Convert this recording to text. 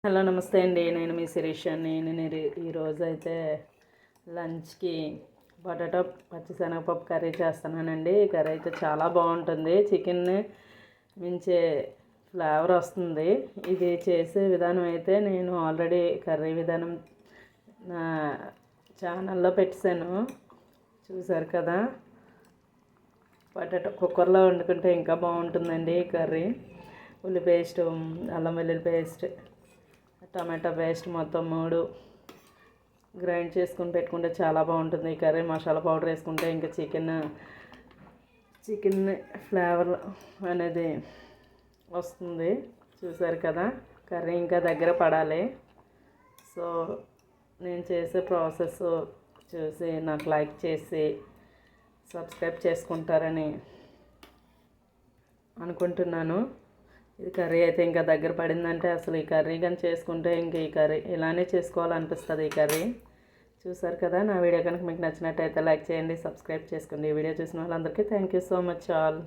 Hello నమస్తే అండి, నేను మీ శిరీషాని. నేను ఈరోజు అయితే లంచ్కి పొటాటో పచ్చిశనగపప్పు కర్రీ చేస్తున్నానండి. ఈ కర్రీ అయితే చాలా బాగుంటుంది. చికెన్ని మించే ఫ్లేవర్ వస్తుంది. ఇది చేసే విధానం అయితే నేను ఆల్రెడీ కర్రీ విధానం నా ఛానల్లో పెట్టాను, చూసారు కదా. పొటాటో కుక్కర్లో వండుకుంటే ఇంకా బాగుంటుందండి ఈ కర్రీ. ఉల్లి పేస్ట్, అల్లం వెల్లుల్లి పేస్ట్, టమాటా పేస్ట్ మొత్తం 3 గ్రైండ్ చేసుకుని పెట్టుకుంటే చాలా బాగుంటుంది ఈ కర్రీ. మసాలా పౌడర్ వేసుకుంటే ఇంకా చికెన్ ఫ్లేవర్ అనేది వస్తుంది, చూసారు కదా. కర్రీ ఇంకా దగ్గర పడాలి. సో నేను చేసే ప్రాసెస్ చూసి నాకు లైక్ చేసి సబ్స్క్రైబ్ చేసుకుంటారని అనుకుంటున్నాను. ఇది కర్రీ అయితే ఇంకా దగ్గర పడిందంటే అసలు ఈ కర్రీ కానీ చేసుకుంటే ఇంక ఈ కర్రీ ఇలానే చేసుకోవాలనిపిస్తుంది ఈ కర్రీ. చూసారు కదా. నా వీడియో కనుక మీకు నచ్చినట్టయితే లైక్ చేయండి, సబ్స్క్రైబ్ చేసుకోండి. ఈ వీడియో చూసిన వాళ్ళందరికీ thank you so much all.